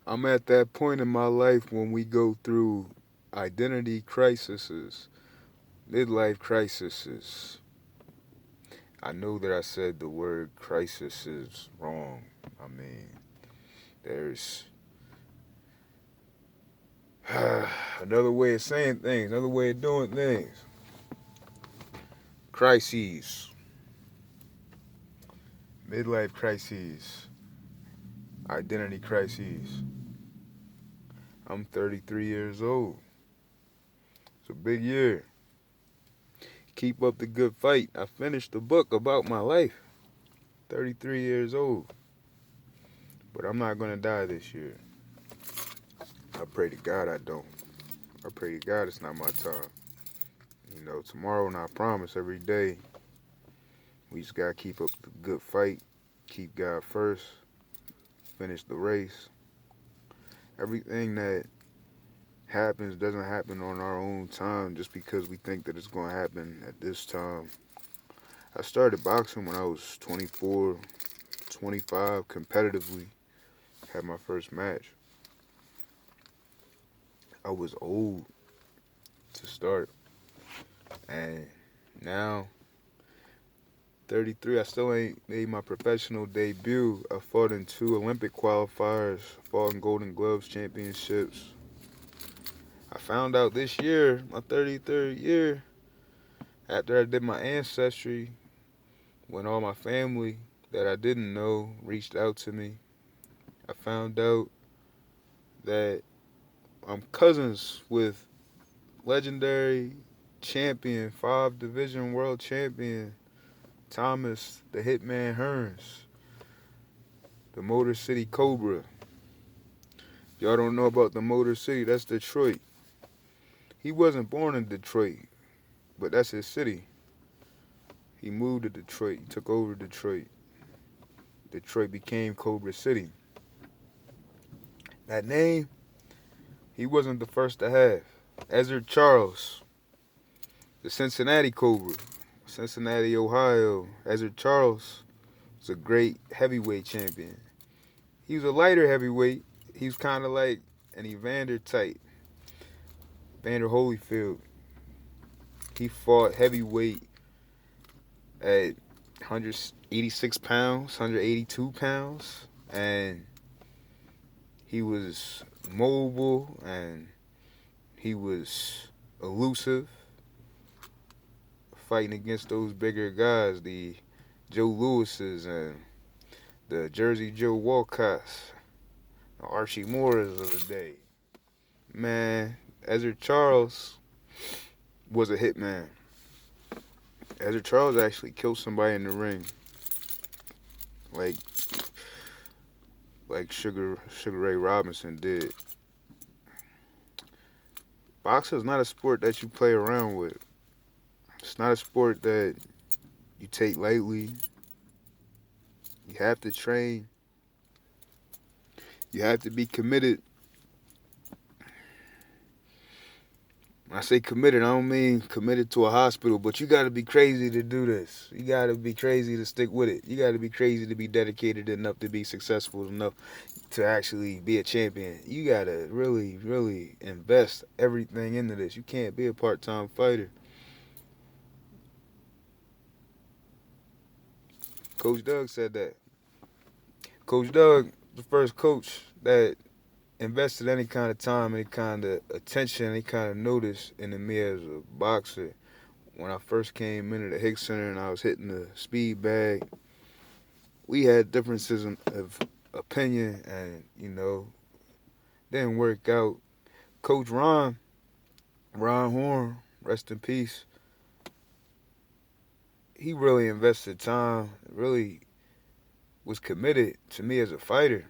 I'm at that point in my life when we go through identity crises, midlife crises. I know that I said the word crisis is wrong. I mean, there's another way of saying things, another way of doing things. Crises, midlife crises, identity crises. I'm 33 years old. It's a big year. Keep up the good fight. I finished the book about my life. 33 years old. But I'm not going to die this year. I pray to God I don't. I pray to God it's not my time. You know, tomorrow not promise every day. We just got to keep up the good fight. Keep God first. Finish the race. Everything that happens doesn't happen on our own time just because we think that it's going to happen at this time. I started boxing when I was 24, 25, competitively. Had my first match. I was old to start. And now, 33, I still ain't made my professional debut. I fought in 2 Olympic qualifiers, fought in Golden Gloves championships. I found out this year, my 33rd year, after I did my ancestry, when all my family that I didn't know reached out to me, I found out that I'm cousins with legendary champion, 5 division world champion, Thomas the Hitman Hearns, the Motor City Cobra. Y'all don't know about the Motor City, that's Detroit. He wasn't born in Detroit, but that's his city. He moved to Detroit, he took over Detroit. Detroit became Cobra City. That name, he wasn't the first to have. Ezra Charles, the Cincinnati Cobra, Cincinnati, Ohio. Ezra Charles was a great heavyweight champion. He was a lighter heavyweight. He was kind of like an Evander type, Vander Holyfield. He fought heavyweight at 186 pounds, 182 pounds, and he was mobile and he was elusive, fighting against those bigger guys, the Joe Lewises and the Jersey Joe Walcotts, the Archie Moores of the day. Man, Ezra Charles was a hitman. Ezra Charles actually killed somebody in the ring, like Sugar Ray Robinson did. Boxing is not a sport that you play around with. It's not a sport that you take lightly. You have to train. You have to be committed. When I say committed, I don't mean committed to a hospital, but you got to be crazy to do this. You got to be crazy to stick with it. You got to be crazy to be dedicated enough to be successful enough to actually be a champion. You got to really, really invest everything into this. You can't be a part-time fighter. Coach Doug said that. Coach Doug, the first coach that invested any kind of time, any kind of attention, any kind of notice into me as a boxer. When I first came into the Hicks Center and I was hitting the speed bag, we had differences of opinion and, didn't work out. Coach Ron Horn, rest in peace, he really invested time, really was committed to me as a fighter.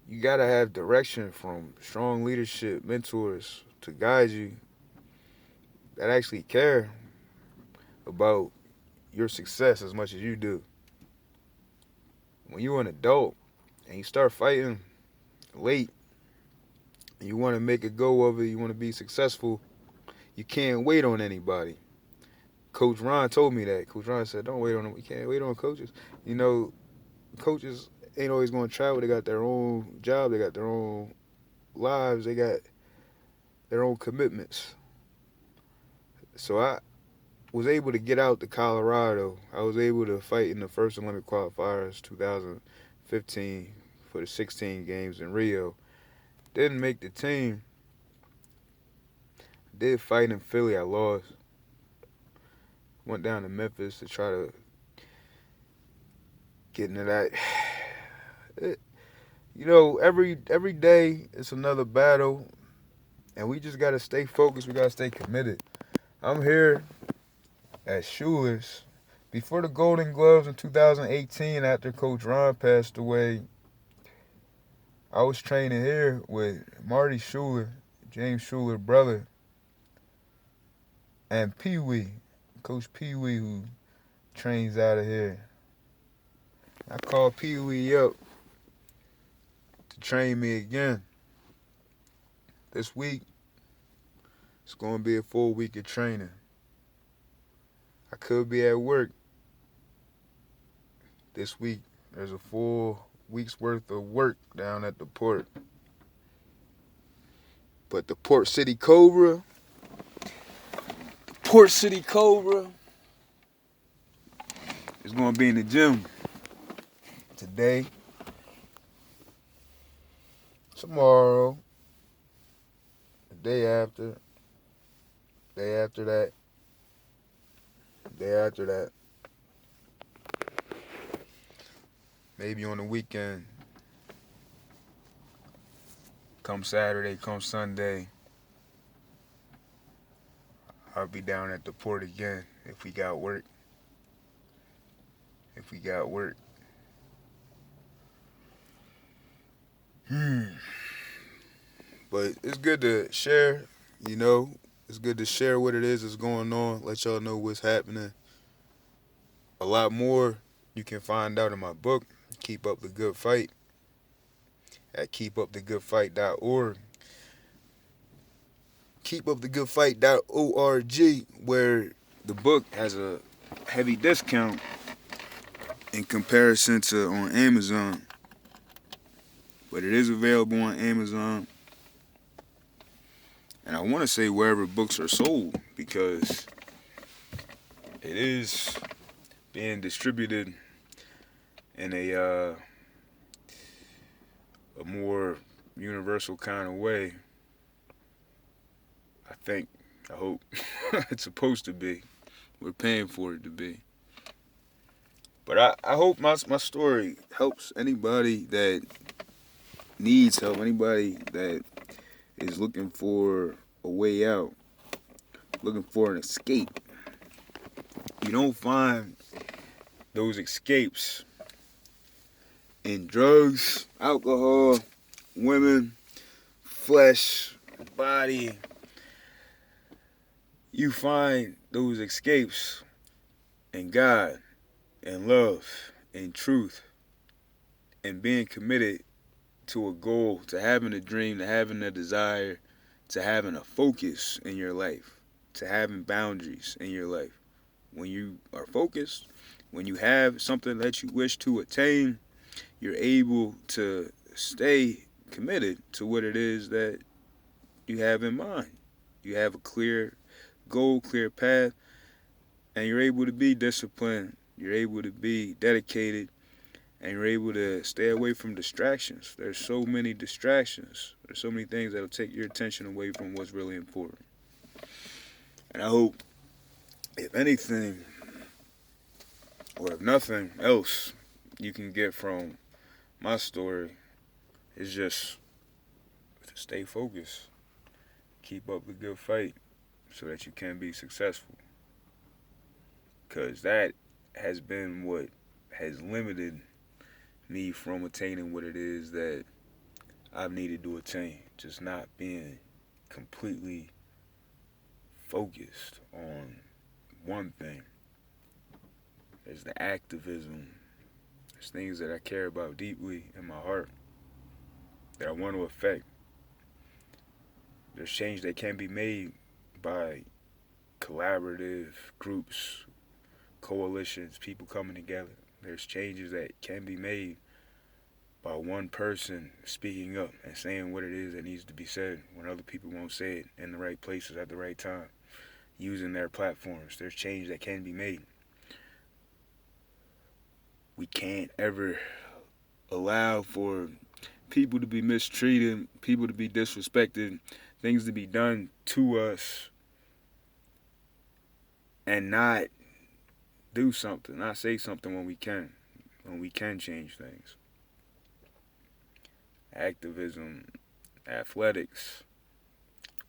You gotta have direction from strong leadership mentors to guide you that actually care about your success as much as you do. When you're an adult and you start fighting late, and you want to make a go of it, you want to be successful, you can't wait on anybody. Coach Ron told me that. Coach Ron said, "Don't wait on them. We can't wait on coaches." You know, coaches ain't always going to travel. They got their own job. They got their own lives. They got their own commitments. So I was able to get out to Colorado. I was able to fight in the first Olympic qualifiers 2015 for the 16 games in Rio. Didn't make the team. Did fight in Philly. I lost. Went down to Memphis to try to get into that. Every day it's another battle, and we just gotta stay focused. We gotta stay committed. I'm here at Schuler's before the Golden Gloves in 2018. After Coach Ron passed away, I was training here with Marty Schuler, James Schuler brother, and Pee Wee, Coach Pee Wee, who trains out of here. I called Pee Wee up to train me again. This week, it's going to be a full week of training. I could be at work. This week, there's a full week's worth of work down at the port. But the Port-City Cobra is going to be in the gym today, tomorrow, the day after that, day after that. Maybe on the weekend. Come Saturday, come Sunday, I'll be down at the port again if we got work. But it's good to share, It's good to share what it is that's going on, let y'all know what's happening. A lot more you can find out in my book, Keep Up the Good Fight, at keepupthegoodfight.org. keepupthegoodfight.org, where the book has a heavy discount in comparison to on Amazon. But it is available on Amazon. And I want to say wherever books are sold, because it is being distributed in a more universal kind of way. I hope. It's supposed to be. We're paying for it to be. But I hope my story helps anybody that needs help, anybody that is looking for a way out, looking for an escape. You don't find those escapes in drugs, alcohol, women, flesh, body. You find those escapes in God, in love, in truth, and being committed to a goal, to having a dream, to having a desire, to having a focus in your life, to having boundaries in your life. When you are focused, when you have something that you wish to attain, you're able to stay committed to what it is that you have in mind. You have a clear goal, clear path, and you're able to be disciplined. You're able to be dedicated, and you're able to stay away from distractions. There's so many distractions. There's so many things that will take your attention away from what's really important. And I hope, if anything, or if nothing else you can get from my story, is just to stay focused. Keep up the good fight so that you can be successful. Because that has been what has limited me from attaining what it is that I've needed to attain. Just not being completely focused on one thing. There's the activism. There's things that I care about deeply in my heart that I want to affect. There's change that can be made by collaborative groups, coalitions, people coming together. There's changes that can be made by one person speaking up and saying what it is that needs to be said when other people won't say it in the right places at the right time, using their platforms. There's change that can be made. We can't ever allow for people to be mistreated, people to be disrespected, things to be done to us, and not do something, not say something when we can change things. Activism, athletics,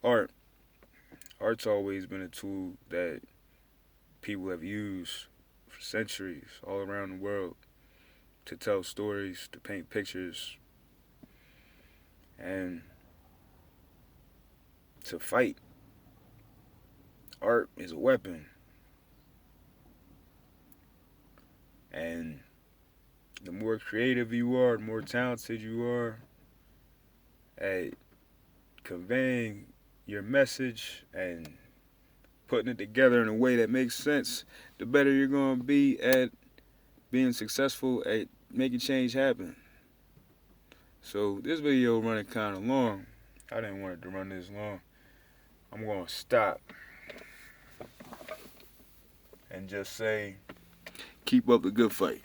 art. Art's always been a tool that people have used for centuries all around the world to tell stories, to paint pictures, and to fight. Art is a weapon. And the more creative you are, the more talented you are at conveying your message and putting it together in a way that makes sense, the better you're going to be at being successful at making change happen. So this video running kind of long. I didn't want it to run this long. I'm going to stop and just say, keep up the good fight.